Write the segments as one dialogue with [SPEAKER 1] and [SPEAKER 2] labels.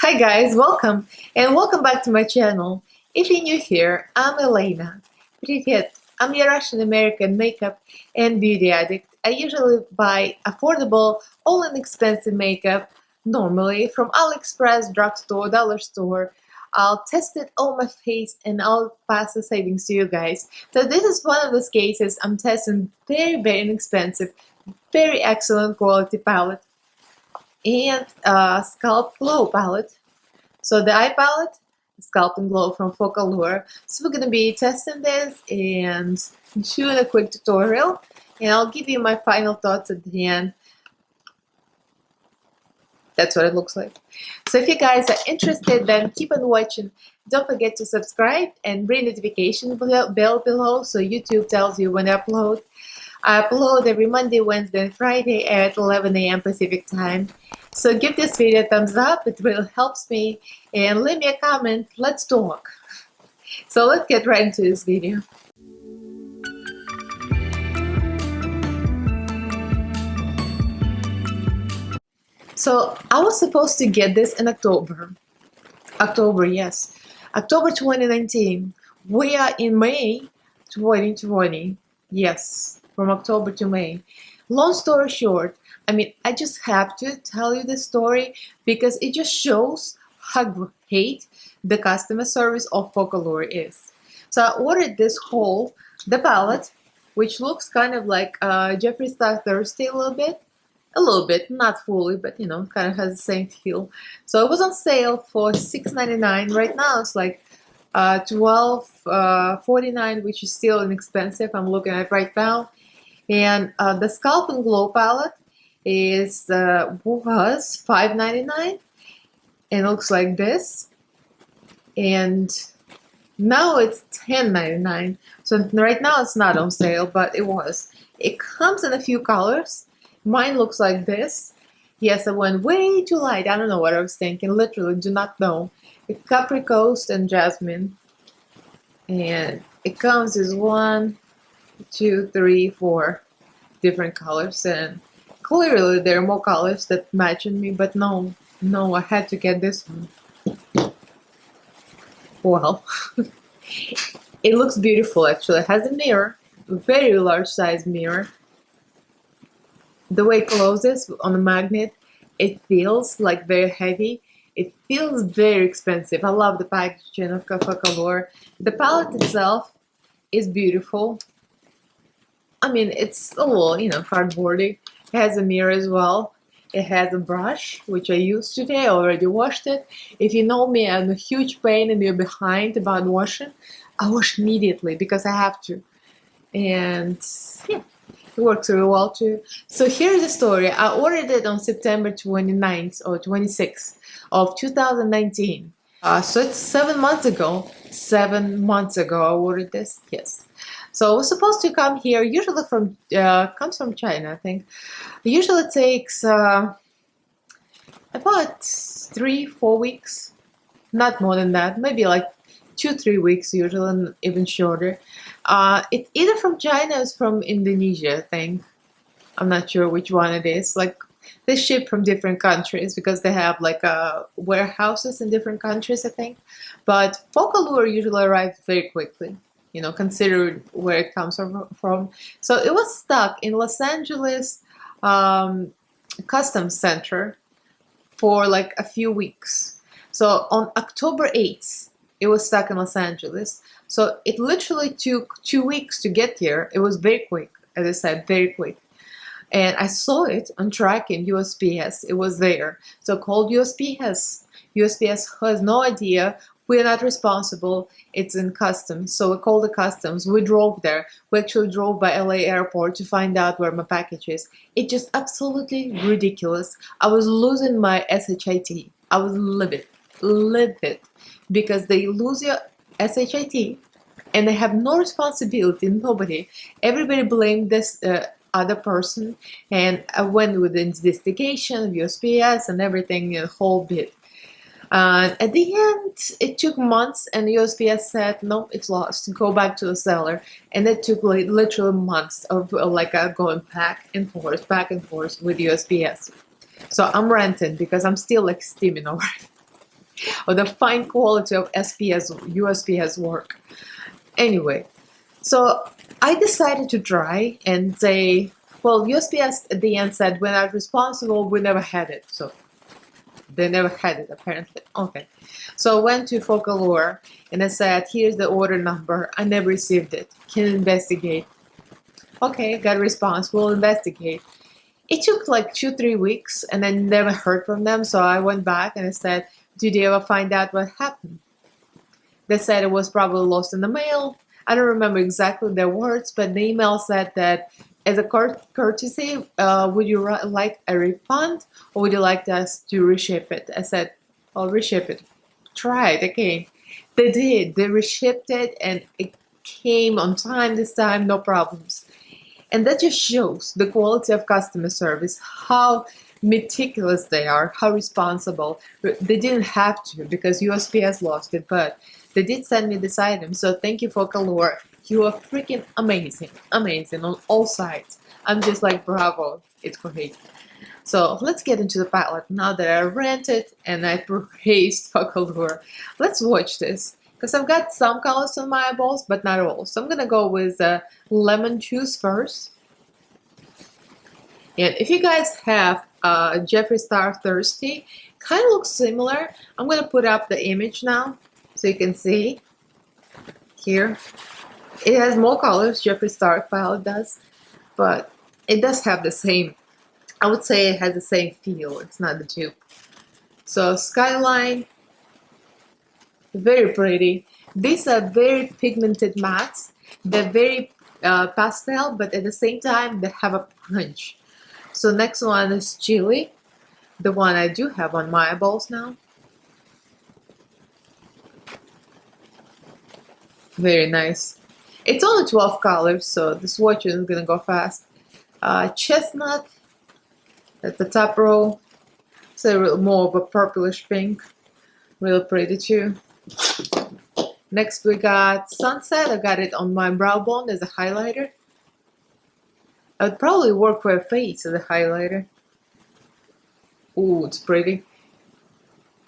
[SPEAKER 1] Hi guys, welcome and welcome back to my channel. If you're new here, I'm Elaina. Привет! I'm a Russian-American makeup and beauty addict. I usually buy affordable, all inexpensive makeup, normally from AliExpress, drugstore, dollar store. I'll test it on my face and I'll pass the savings to you guys. So this is one of those cases I'm testing very inexpensive, very excellent quality palette and Sculpt Glow palette. So the eye palette, Sculpt and Glow from Focallure. So we're going to be testing this and doing a quick tutorial, and I'll give you my final thoughts at the end. That's what it looks like. So if you guys are interested, then keep on watching. Don't forget to subscribe and ring notification bell below so YouTube tells you when I upload. I upload every Monday, Wednesday, and Friday at 11 AM Pacific time. So give this video a thumbs up, it really helps me, and leave me a comment, let's talk. So let's get right into this video. So I was supposed to get this in October, yes, October 2019. We are in May 2020, yes, from October to May. Long story short, I just have to tell you this story because it just shows how great the customer service of Focallure is. So I ordered this the palette, which looks kind of like Jeffree Star Thirsty a little bit, not fully, but you know, kind of has the same feel. So it was on sale for $6.99. Right now it's like $12.49, which is still inexpensive. I'm looking at it right now. And the Sculpt and Glow palette was $5.99 and it looks like this. And now it's $10.99. So right now it's not on sale, but it was. It comes in a few colors. Mine looks like this. Yes, I went way too light. I don't know what I was thinking. Literally, do not know. It's Capri Coast and Jasmine. And it comes as 1, 2, 3, 4 different colors, and clearly there are more colors that match me, but no, I had to get this one. Well, it looks beautiful actually. It has a mirror, a very large size mirror. The way it closes on a magnet, it feels like very heavy. It feels very expensive. I love the packaging of Focallure. The palette itself is beautiful. It's a little, cardboardy. It has a mirror as well. It has a brush, which I used today. I already washed it. If you know me, I'm a huge pain in the behind about washing. I wash immediately because I have to. And yeah, it works really well too. So here's the story. I ordered it on September 29th or 26th of 2019. So it's 7 months ago. 7 months ago I ordered this. Yes. So it was supposed to come here. Usually comes from China, I think. It usually takes about 3-4 weeks, not more than that. Maybe like 2-3 weeks usually, and even shorter. It's either from China or from Indonesia, I think. I'm not sure which one it is. Like they ship from different countries because they have like warehouses in different countries, I think. But Focallure usually arrives very quickly. Consider where it comes from. So it was stuck in Los Angeles Customs Center for like a few weeks. So on October 8th, it was stuck in Los Angeles. So it literally took 2 weeks to get here. It was very quick, as I said, very quick. And I saw it on tracking USPS. It was there. So I called USPS. USPS has no idea. We're not responsible. It's in customs. So we called the customs. We drove there. We actually drove by LA airport to find out where my package is. It's just absolutely ridiculous. I was losing my SHIT. I was livid, because they lose your SHIT and they have no responsibility, nobody. Everybody blamed this other person, and I went with the investigation of USPS and everything, a whole bit. At the end, it took months, and the USPS said, no, it's lost. Go back to the seller. And it took like literally months of going back and forth with USPS. So I'm ranting because I'm still like steaming over it. or the fine quality of SPS, USPS work. Anyway, so I decided to try, and they, well, USPS at the end said we're not responsible, we never had it. So they never had it apparently. Okay. So I went to Focallure and I said, here's the order number. I never received it. Can you investigate? Okay, got a response. We'll investigate. It took like 2-3 weeks and I never heard from them. So I went back and I said, did you ever find out what happened? They said it was probably lost in the mail. I don't remember exactly their words, but the email said that as a courtesy, would you like a refund or would you like us to reship it? I said, I'll reship it. Try it again. They did. They reshipped it and it came on time this time, no problems. And that just shows the quality of customer service, how meticulous they are, how responsible. They didn't have to because USPS lost it, but they did send me this item. So thank you, Focallure. You are freaking amazing. Amazing on all sides. I'm just like, bravo. It's great. So let's get into the palette. Now that I rented and I praised Focallure, let's watch this. Because I've got some colors on my eyeballs, but not all. So I'm going to go with lemon juice first. And if you guys have Jeffree Star Thirsty, kind of looks similar. I'm going to put up the image now so you can see here. It has more colors, Jeffree Star palette does, but it does have the same, I would say it has the same feel. It's not the dupe. So Skyline, very pretty. These are very pigmented mattes. They're very pastel, but at the same time they have a punch. So next one is Chili, the one I do have on my eyeballs now. Very nice. It's only 12 colors, so the swatch is gonna go fast. Chestnut, at the top row. So more of a purplish pink. Real pretty too. Next we got Sunset. I got it on my brow bone as a highlighter. I would probably work for a face as a highlighter. Ooh, it's pretty.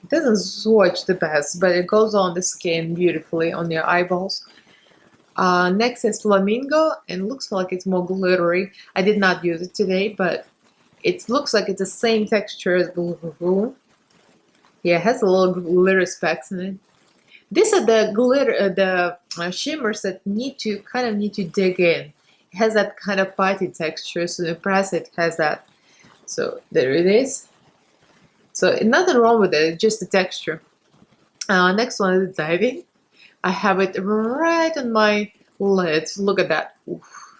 [SPEAKER 1] It doesn't swatch the best, but it goes on the skin beautifully on your eyeballs. Next is Flamingo, and looks like it's more glittery. I did not use it today, but it looks like it's the same texture as Blue. Yeah, it has a little glitter specks in it. These are the glitter, the shimmers that need to dig in. It has that kind of putty texture, so you press it, has that. So there it is. So nothing wrong with it, just the texture. Next one is Diving. I have it right on my lids. Look at that. Oof.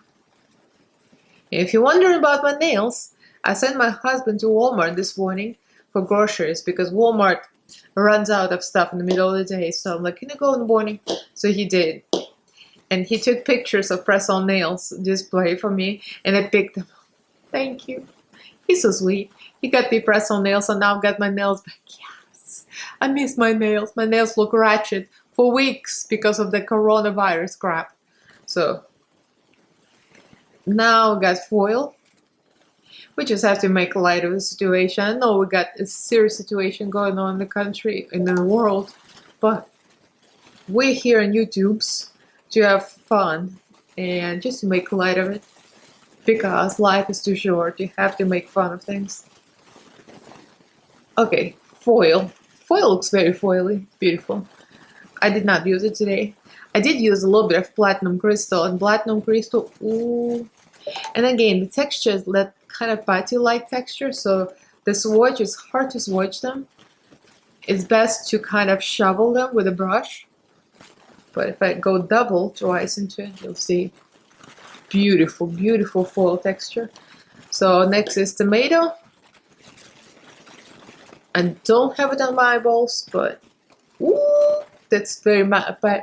[SPEAKER 1] If you're wondering about my nails, I sent my husband to Walmart this morning for groceries because Walmart runs out of stuff in the middle of the day. So I'm like, can you go in the morning? So he did. And he took pictures of press-on nails display for me, and I picked them. Thank you. He's so sweet. He got me press-on nails, and now I've got my nails back. Yes. I miss my nails. My nails look ratchet for weeks because of the coronavirus crap. So now we got foil. We just have to make light of the situation. I know we got a serious situation going on in the country, in the world, but we're here on YouTube's to have fun and just to make light of it because life is too short. You have to make fun of things. Okay, foil. Foil looks very foily, beautiful. I did not use it today. I did use a little bit of platinum crystal, and platinum crystal, ooh. And again, the texture is that kind of putty-like texture, so the swatch is hard to swatch them. It's best to kind of shovel them with a brush. But if I go double twice into it, you'll see beautiful, beautiful foil texture. So next is Tomato. I don't have it on my eyeballs, but ooh, that's very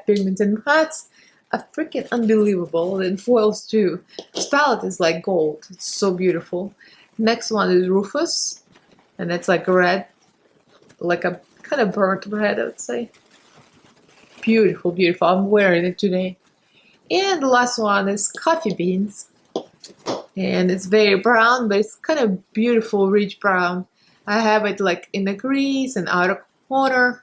[SPEAKER 1] pigmented mattes. Are freaking unbelievable, and foils too. This palette is like gold. It's so beautiful. Next one is Rufus, and it's like red, like a kind of burnt red, I would say. Beautiful, beautiful. I'm wearing it today. And the last one is Coffee Beans, and it's very brown, but it's kind of beautiful, rich brown. I have it like in the crease and outer corner.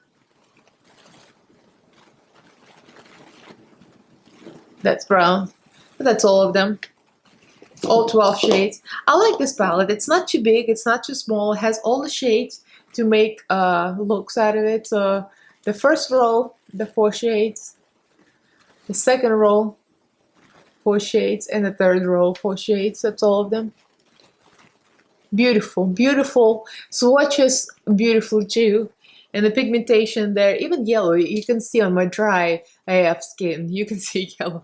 [SPEAKER 1] That's brown. But that's all of them. All 12 shades. I like this palette. It's not too big, it's not too small. It has all the shades to make looks out of it. So the first row, the 4 shades. The second row, 4 shades. And the third row, 4 shades. That's all of them. Beautiful, beautiful. Swatches beautiful too. And the pigmentation there, even yellow, you can see on my dry AF skin, you can see yellow.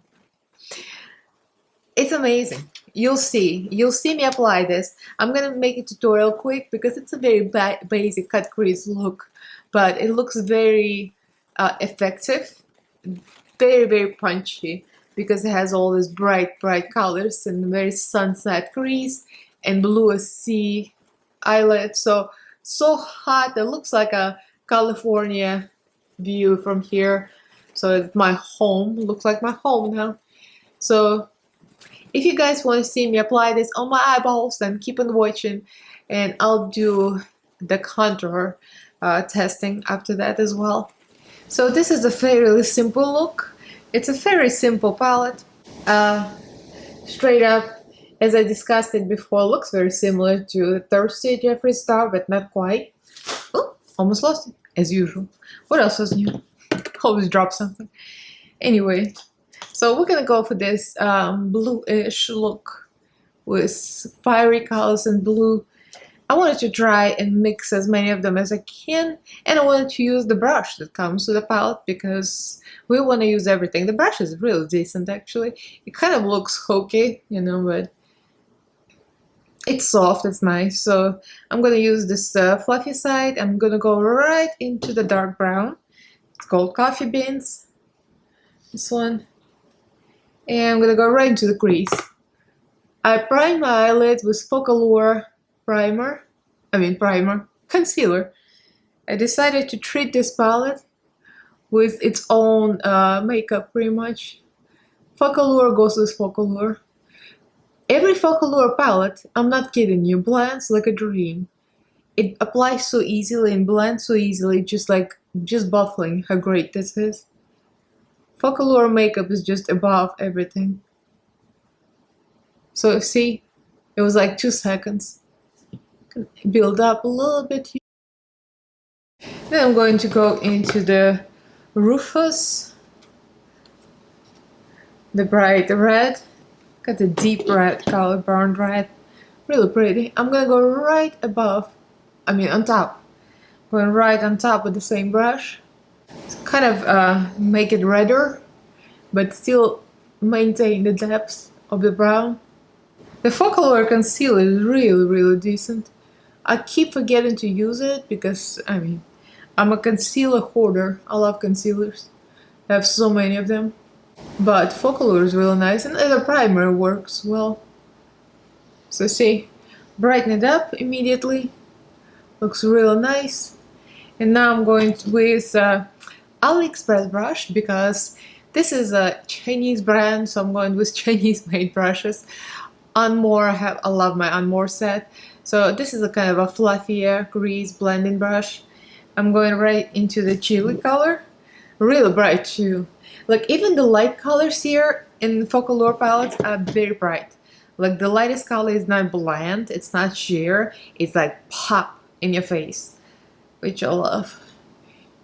[SPEAKER 1] It's amazing. You'll see me apply this. I'm gonna make a tutorial quick because it's a very basic cut crease look, but it looks very effective, very punchy because it has all these bright colors and very sunset crease and blue sea eyelid. So hot. It looks like a California view from here. So my home looks like my home now. So if you guys want to see me apply this on my eyeballs, then keep on watching, and I'll do the contour testing after that as well. So this is a fairly simple look. It's a very simple palette. Straight up, as I discussed it before, looks very similar to the Thirsty Jeffree Star, but not quite. Oh, almost lost it, as usual. What else was new? Always drop something. Anyway. So we're gonna go for this bluish look with fiery colors and blue. I wanted to try and mix as many of them as I can, and I wanted to use the brush that comes with the palette because we want to use everything. The brush is really decent actually. It kind of looks hokey, you know, but it's soft, it's nice. So I'm gonna use this fluffy side. I'm gonna go right into the dark brown. It's called Coffee Beans. This one. And I'm gonna go right into the crease. I primed my eyelids with Focallure concealer. I decided to treat this palette with its own makeup pretty much. Focallure goes with Focallure. Every Focallure palette, I'm not kidding you, blends like a dream. It applies so easily and blends so easily, just baffling how great this is. Focallure makeup is just above everything. So see, it was like 2 seconds. Build up a little bit here. Then I'm going to go into the Rufus, the bright red. Got the deep red color, burnt red. Really pretty. I'm gonna go right above, on top. Going right on top with the same brush. Kind of make it redder, but still maintain the depth of the brown. The Focallure concealer is really decent. I keep forgetting to use it because, I'm a concealer hoarder. I love concealers. I have so many of them. But Focallure is really nice, and the primer works well. So see, brighten it up immediately. Looks real nice. And now I'm going with AliExpress brush because this is a Chinese brand, so I'm going with Chinese made brushes. Unmore, I love my Unmore set. So this is a kind of a fluffier grease blending brush. I'm going right into the chili color. Really bright too. Like even the light colors here in Focallure palettes are very bright. Like the lightest color is not bland, it's not sheer, it's like pop in your face, which I love.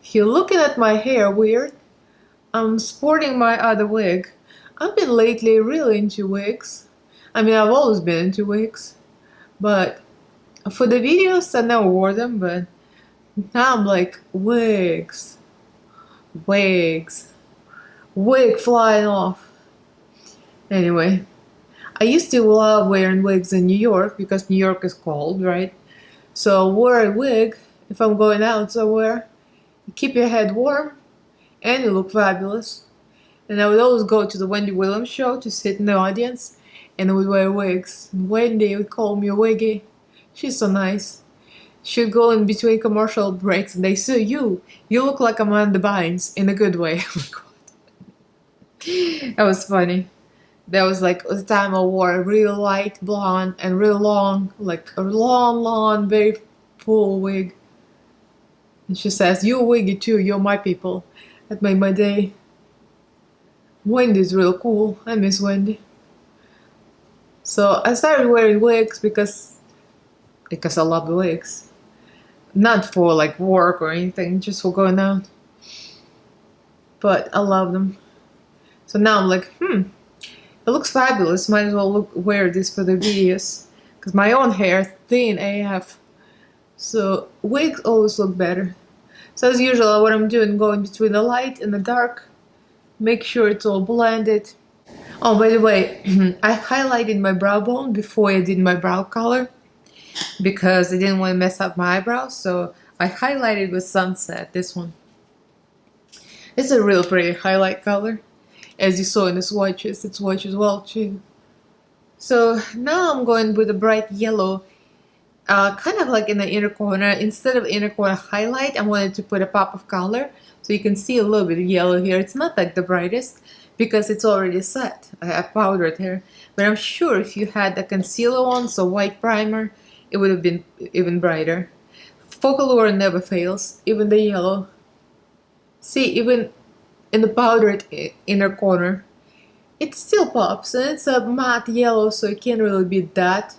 [SPEAKER 1] If you're looking at my hair weird, I'm sporting my other wig. I've been lately really into wigs. I've always been into wigs, but for the videos I never wore them, but now I'm like, wigs, wig flying off. Anyway, I used to love wearing wigs in New York because New York is cold, right? So wear a wig if I'm going out somewhere. You keep your head warm and you look fabulous. And I would always go to the Wendy Williams show to sit in the audience and I would wear wigs. Wendy would call me a wiggy. She's so nice. She'd go in between commercial breaks and they say, you look like Amanda Bynes in a good way. Oh my god. That was funny. That was like the time I wore a real light blonde and real long, like a long, very full wig. And she says, you're wiggy too, you're my people. That made my day. Wendy's real cool. I miss Wendy. So I started wearing wigs because I love the wigs. Not for like work or anything, just for going out. But I love them. So now I'm like, it looks fabulous. Might as well wear this for the videos. Because my own hair is thin AF. So wigs always look better. So as usual, what I'm doing, going between the light and the dark. Make sure it's all blended. Oh, by the way, I highlighted my brow bone before I did my brow color. Because I didn't want to mess up my eyebrows. So I highlighted with Sunset, this one. It's a real pretty highlight color. As you saw in the swatches, it swatches well too. So now I'm going with a bright yellow, kind of like in the inner corner. Instead of inner corner highlight, I wanted to put a pop of color. So you can see a little bit of yellow here. It's not like the brightest because it's already set. I have powdered hair. But I'm sure if you had a concealer on, so white primer, it would have been even brighter. Focallure never fails, even the yellow. See, even in the powdered inner corner, it still pops, and it's a matte yellow, so it can't really be that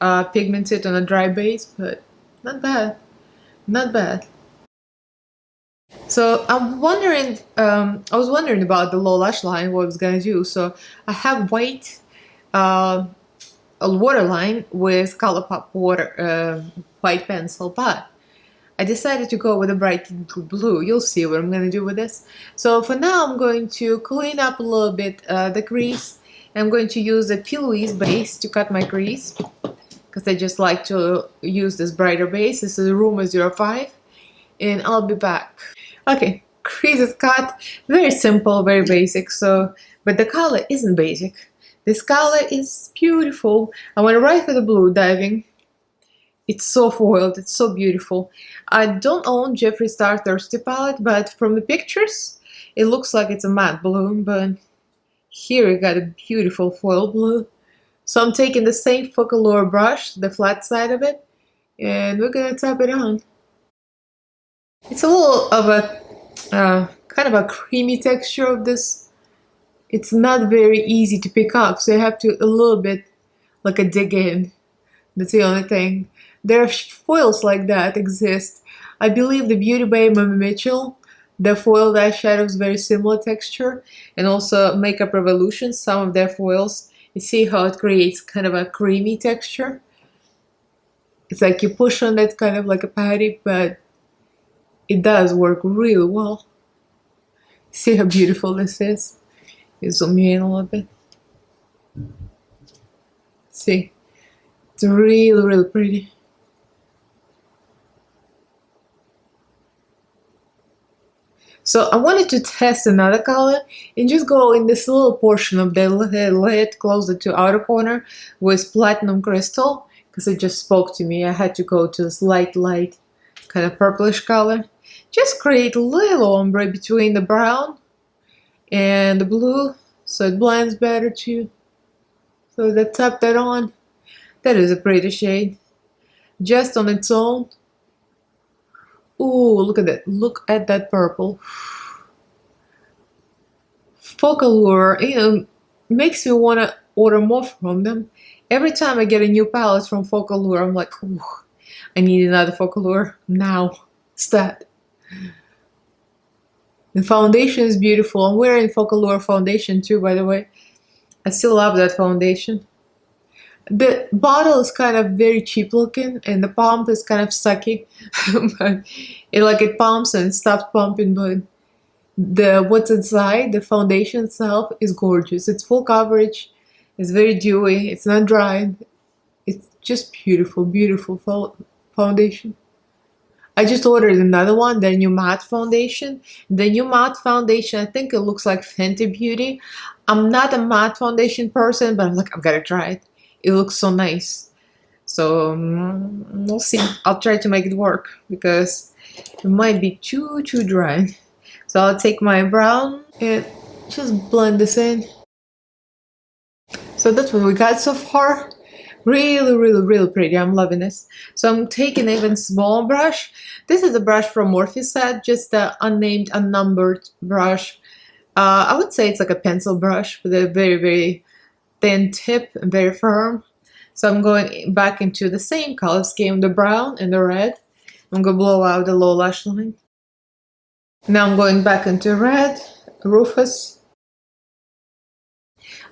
[SPEAKER 1] pigmented on a dry base, but not bad, not bad. So I'm wondering, I was wondering about the low lash line, what I was gonna do. So I have white, a waterline with ColourPop water, white pencil, but I decided to go with a bright blue. You'll see what I'm gonna do with this. So for now, I'm going to clean up a little bit the crease. I'm going to use the P. Louise base to cut my crease because I just like to use this brighter base. This is Rumor 05, and I'll be back. Okay, crease is cut. Very simple, very basic. So, but the color isn't basic. This color is beautiful. I went right for the blue diving. It's so foiled, it's so beautiful. I don't own Jeffree Star Thirsty palette, but from the pictures, it looks like it's a matte blue, but here we got a beautiful foil blue. So I'm taking the same Focallure brush, the flat side of it, and we're gonna tap it on. It's a little of a, kind of a creamy texture of this. It's not very easy to pick up, so you have to a little bit like a dig in. That's the only thing. There are foils like that exist. I believe the Beauty Bay Mama Mitchell, the foiled eyeshadows, very similar texture, and also Makeup Revolution, some of their foils. You see how it creates kind of a creamy texture. It's like you push on it kind of like a patty, but it does work really well. See how beautiful this is? You zoom in a little bit. See, it's really, really pretty. So I wanted to test another color and just go in this little portion of the lid closer to outer corner with Platinum Crystal because it just spoke to me. I had to go to this light kind of purplish color. Just create a little ombre between the brown and the blue so it blends better too. So let's tap that on. That is a pretty shade. Just on its own. Ooh, look at that. Look at that purple. Focallure, you know, makes me want to order more from them. Every time I get a new palette from Focallure, I'm like, ooh, I need another Focallure now. Stat. The foundation is beautiful. I'm wearing Focallure foundation too, by the way. I still love that foundation. The bottle is kind of very cheap looking, and the pump is kind of sucky. But it pumps and stops pumping, but what's inside, the foundation itself, is gorgeous. It's full coverage, it's very dewy, it's not dry. It's just beautiful, beautiful foundation. I just ordered another one, the new matte foundation. The new matte foundation, I think it looks like Fenty Beauty. I'm not a matte foundation person, but I'm like, I've got to try it. It looks so nice. So we'll see. I'll try to make it work because it might be too dry. So I'll take my brown and just blend this in. So that's what we got so far. Really, really, really pretty. I'm loving this. So I'm taking an even small brush. This is a brush from Morphe set, just an unnamed, unnumbered brush. I would say it's like a pencil brush with a very, very thin tip and very firm. So I'm going back into the same color scheme, the brown and the red. I'm going to blow out the low lash line. Now I'm going back into red, Rufus.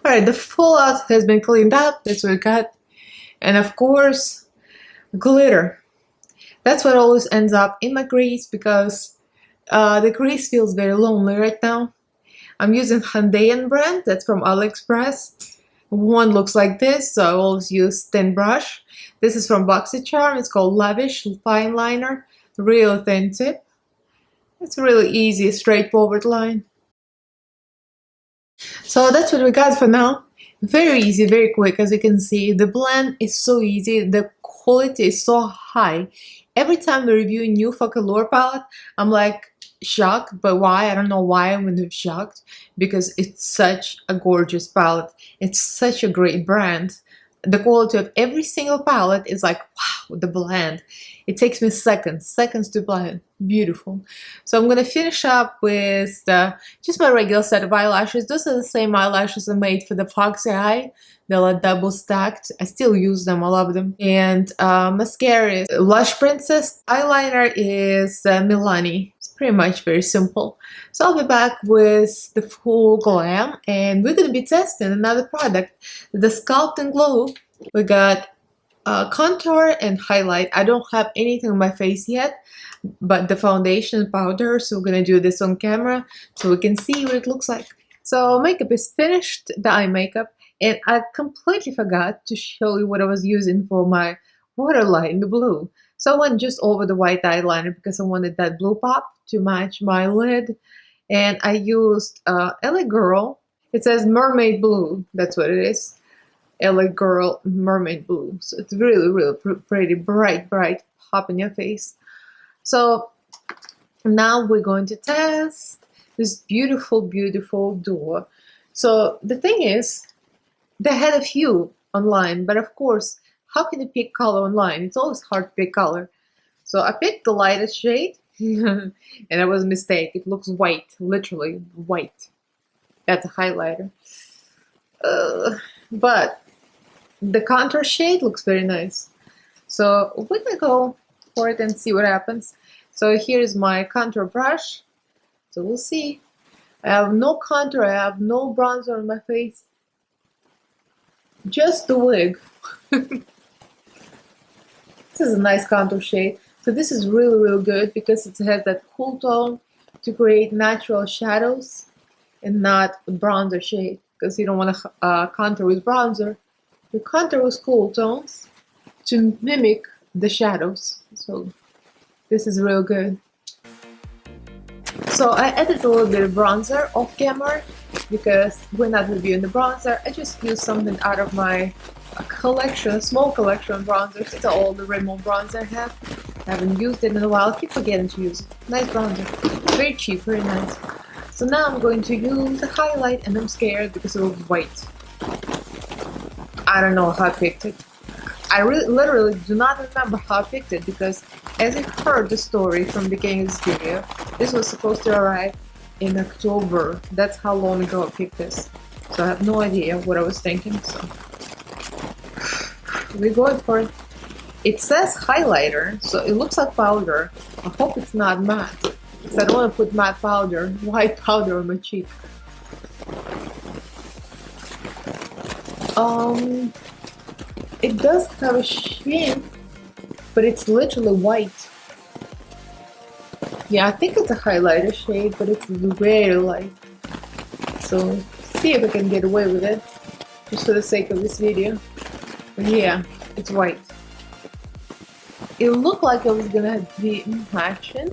[SPEAKER 1] Alright, the fallout has been cleaned up. That's what we got. And of course, glitter. That's what always ends up in my crease because the crease feels very lonely right now. I'm using Hyundai brand. That's from AliExpress. One looks like this, so I always use thin brush. This is from BoxyCharm. It's called Lavish Fine Liner. Real thin tip. It's really easy, straightforward line. So that's what we got for now. Very easy, very quick. As you can see, the blend is so easy. The quality is so high. Every time we review a new Focallure palette, I'm like shocked. But why? I don't know why I'm shocked. Because it's such a gorgeous palette. It's such a great brand. The quality of every single palette is like, wow, the blend. It takes me seconds to blend. Beautiful. So I'm going to finish up with just my regular set of eyelashes. Those are the same eyelashes I made for the Foxy Eye. They're like double stacked. I still use them. I love them. And mascara is Lush Princess. Eyeliner is Milani. It's pretty much very simple. So I'll be back with the full Glam. And we're going to be testing another product. The Sculpt Glow. We got contour and highlight. I don't have anything on my face yet, but the foundation powder, so we're gonna do this on camera so we can see what it looks like. So makeup is finished, the eye makeup, and I completely forgot to show you what I was using for my waterline, the blue. So I went just over the white eyeliner because I wanted that blue pop to match my lid, and I used LA Girl. It says Mermaid Blue, that's what it is. LA Girl Mermaid Blue. So it's really, really pretty, bright pop in your face. So now we're going to test this beautiful, beautiful duo. So the thing is, they had a few online, but of course, how can you pick color online? It's always hard to pick color. So I picked the lightest shade, and it was a mistake. It looks white, literally white. That's a highlighter. But the contour shade looks very nice. So we're gonna go for it and see what happens. So here's my contour brush. So we'll see. I have no contour, I have no bronzer on my face. Just the wig. This is a nice contour shade. So this is really, really good because it has that cool tone to create natural shadows and not a bronzer shade, because you don't want to contour with bronzer. You contour with cool tones to mimic the shadows. So this is real good. So I added a little bit of bronzer off camera because we're not reviewing the bronzer. I just used something out of my collection, small collection of bronzers. It's all the Rimmel bronzer I have. I haven't used it in a while. I keep forgetting to use it. Nice bronzer. Very cheap, very nice. So now I'm going to use a highlight, and I'm scared because it looks white. I don't know how I picked it. I literally do not remember how I picked it because as I heard the story from the beginning of this video, this was supposed to arrive in October. That's how long ago I picked this. So I have no idea what I was thinking. So we're going for it. It says highlighter, so it looks like powder. I hope it's not matte, because I don't want to put matte powder, white powder on my cheek. It does have a sheen, but it's literally white. Yeah, I think it's a highlighter shade, but it's very light. So, see if I can get away with it, just for the sake of this video. But yeah, it's white. It looked like I was gonna be matching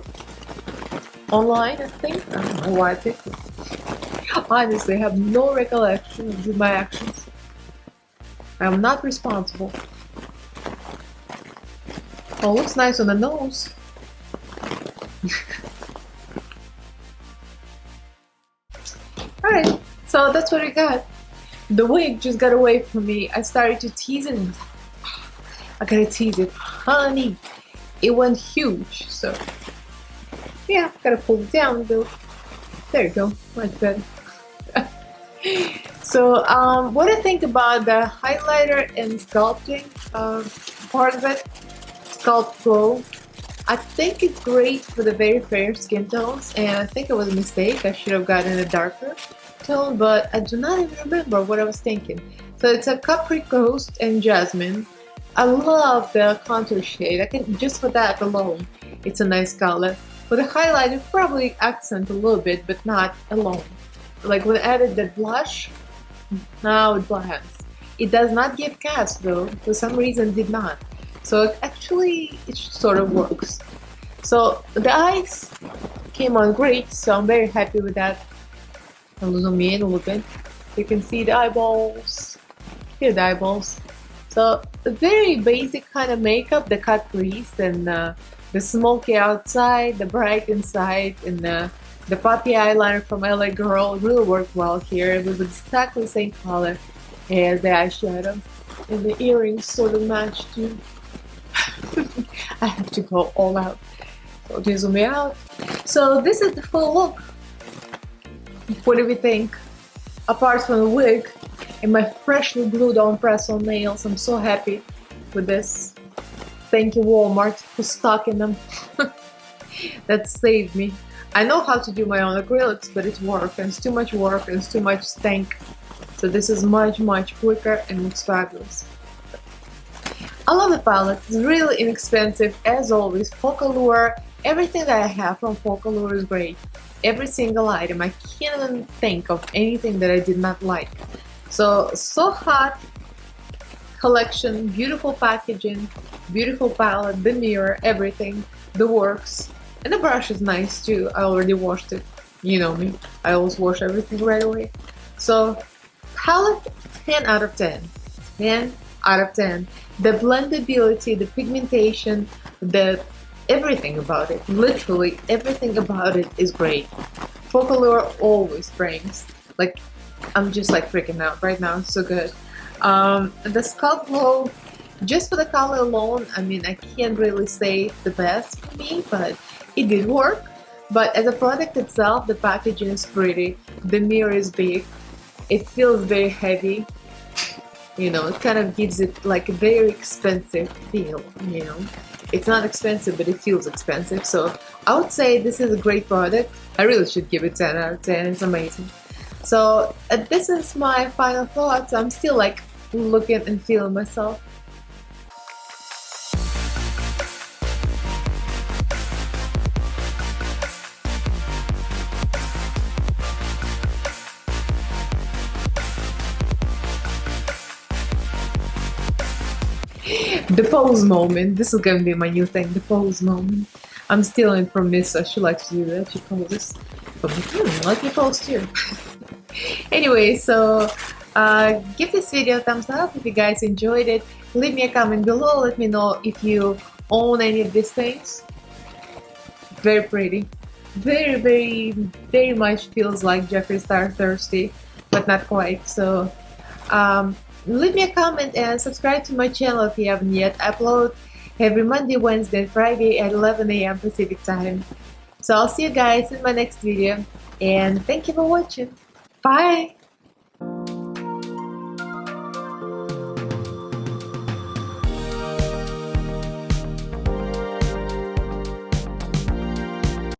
[SPEAKER 1] online, I think. I don't know why I picked it. Honestly, I have no recollection of my actions. I'm not responsible. Oh, looks nice on the nose. Alright, so that's what I got. The wig just got away from me. I started to tease it. I gotta tease it. Honey, it went huge. So, yeah, gotta pull it down a bit. There you go. Much better. So, what do you think about the highlighter and sculpting part of it? Sculpt Glow. I think it's great for the very fair skin tones, and I think it was a mistake. I should have gotten a darker tone, but I do not even remember what I was thinking. So it's a Capri Ghost and Jasmine. I love the contour shade. I can just for that alone, it's a nice color. For the highlight, it probably accent a little bit, but not alone. Like when I added the blush, now it blends. It does not give cast though. For some reason, did not. So actually, it sort of works. So the eyes came on great. So I'm very happy with that. I'll zoom in a little bit. You can see the eyeballs. Here, the eyeballs. So a very basic kind of makeup, the cut crease and the smoky outside, the bright inside, and the puppy eyeliner from LA Girl really worked well here. It was exactly the same color as the eyeshadow, and the earrings sort of matched too. I have to go all out. So just zoom me out. So this is the full look. What do we think? Apart from the wig and my freshly glued on press-on nails, I'm so happy with this. Thank you, Walmart, for stocking them. That saved me. I know how to do my own acrylics, but it's work, and it's too much work, and it's too much stank. So this is much, much quicker and looks fabulous. I love the palette. It's really inexpensive, as always. Focallure, everything that I have from Focallure is great. Every single item. I can't even think of anything that I did not like. So hot collection, beautiful packaging, beautiful palette, the mirror, everything, the works. And the brush is nice too. I already washed it. You know me. I always wash everything right away. So palette, 10 out of 10. 10 out of 10. The blendability, the pigmentation, everything about it, literally everything about it is great. Focallure always brings, like, I'm just like freaking out right now. It's so good. The Sculpt Glow, just for the color alone, I mean, I can't really say it's the best for me, but it did work. But as a product itself, the packaging is pretty, the mirror is big, it feels very heavy. You know, it kind of gives it like a very expensive feel, you know. It's not expensive, but it feels expensive. So I would say this is a great product. I really should give it 10 out of 10. It's amazing. So this is my final thoughts. I'm still like looking and feeling myself. The pose moment. This is gonna be my new thing, the pose moment. I'm stealing from Missa. She likes to do that. She poses. I'm like, let me pose too. Anyway, so give this video a thumbs up if you guys enjoyed it. Leave me a comment below. Let me know if you own any of these things. Very pretty. Very, very, very much feels like Jeffree Star Thirsty, but not quite. So leave me a comment and subscribe to my channel if you haven't yet. I upload every Monday, Wednesday, and Friday at 11 AM Pacific time. So I'll see you guys in my next video, and thank you for watching. Bye!